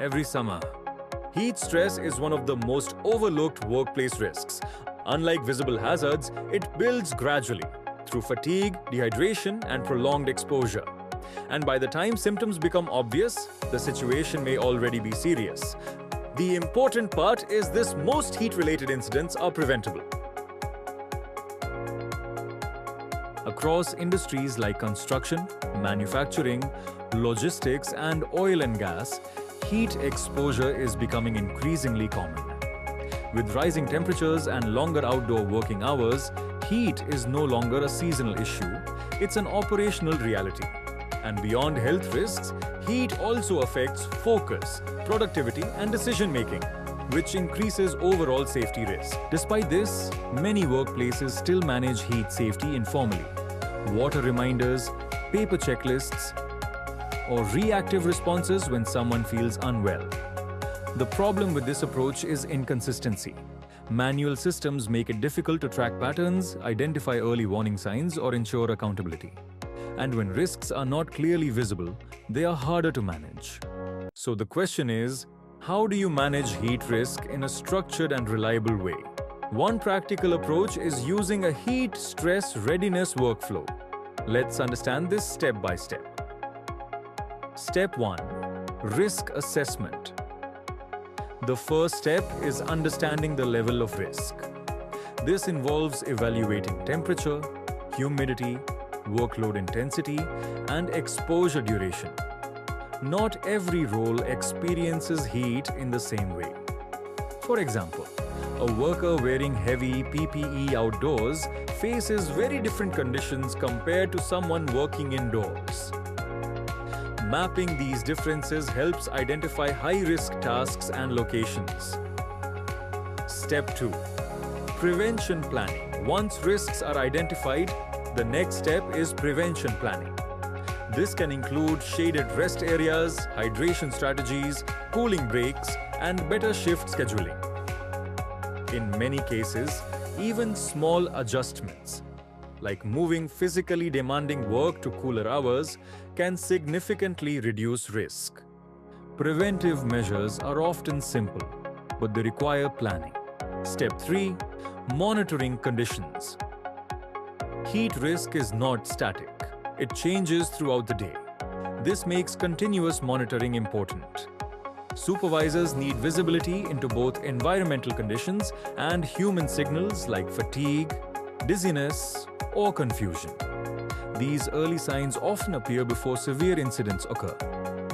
every summer. Heat stress is one of the most overlooked workplace risks. Unlike visible hazards, it builds gradually through fatigue, dehydration, and prolonged exposure. And by the time symptoms become obvious, the situation may already be serious. The important part is this: most heat-related incidents are preventable. Across industries like construction, manufacturing, logistics, and oil and gas, heat exposure is becoming increasingly common. With rising temperatures and longer outdoor working hours, heat is no longer a seasonal issue, it's an operational reality. And beyond health risks, heat also affects focus, productivity, and decision-making, which increases overall safety risk. Despite this, many workplaces still manage heat safety informally. Water reminders, paper checklists, or reactive responses when someone feels unwell. The problem with this approach is inconsistency. Manual systems make it difficult to track patterns, identify early warning signs, or ensure accountability. And when risks are not clearly visible, they are harder to manage. So the question is, how do you manage heat risk in a structured and reliable way? One practical approach is using a heat stress readiness workflow. Let's understand this step by step. Step 1. Risk assessment. The first step is understanding the level of risk. This involves evaluating temperature, humidity, workload intensity, and exposure duration. Not every role experiences heat in the same way. For example, a worker wearing heavy PPE outdoors faces very different conditions compared to someone working indoors. Mapping these differences helps identify high-risk tasks and locations. Step 2. Prevention planning. Once risks are identified, the next step is prevention planning. This can include shaded rest areas, hydration strategies, cooling breaks, and better shift scheduling. In many cases, even small adjustments, like moving physically demanding work to cooler hours, can significantly reduce risk. Preventive measures are often simple, but they require planning. Step 3. Monitoring conditions. Heat risk is not static. It changes throughout the day. This makes continuous monitoring important. Supervisors need visibility into both environmental conditions and human signals like fatigue, dizziness, or confusion. These early signs often appear before severe incidents occur,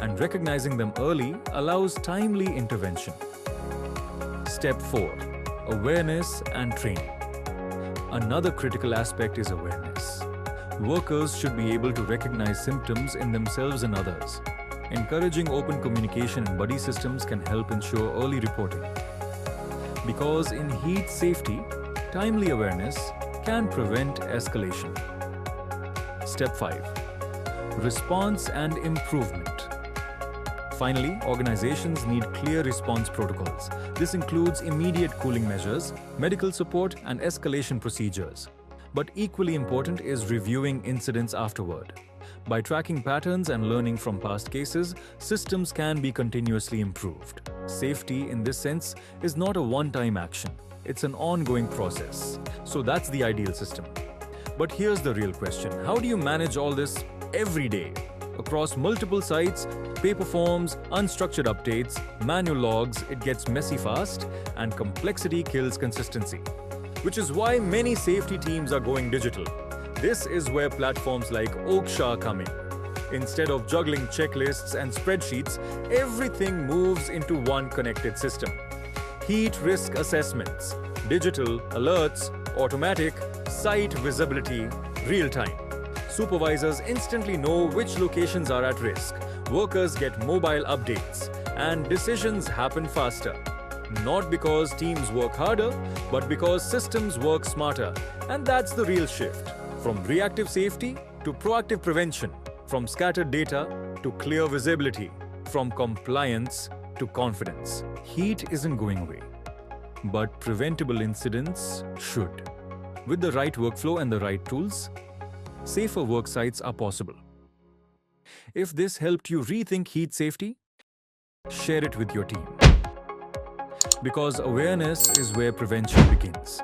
and recognizing them early allows timely intervention. Step 4. Awareness and training. Another critical aspect is awareness. Workers should be able to recognize symptoms in themselves and others. Encouraging open communication and buddy systems can help ensure early reporting. Because in heat safety, timely awareness can prevent escalation. Step 5. Response and improvement. Finally, organizations need clear response protocols. This includes immediate cooling measures, medical support, and escalation procedures. But equally important is reviewing incidents afterward. By tracking patterns and learning from past cases, systems can be continuously improved. Safety, in this sense, is not a one-time action. It's an ongoing process. So that's the ideal system. But here's the real question. How do you manage all this every day? Across multiple sites, paper forms, unstructured updates, manual logs, it gets messy fast, and complexity kills consistency. Which is why many safety teams are going digital. This is where platforms like OQSHA come in. Instead of juggling checklists and spreadsheets, everything moves into one connected system. Heat risk assessments, digital alerts, automatic, site visibility, real-time. Supervisors instantly know which locations are at risk. Workers get mobile updates, and decisions happen faster. Not because teams work harder, but because systems work smarter. And that's the real shift. From reactive safety to proactive prevention, from scattered data to clear visibility, from compliance to confidence. Heat isn't going away, but preventable incidents should. With the right workflow and the right tools, safer work sites are possible. If this helped you rethink heat safety, Share it with your team. Because awareness is where prevention begins.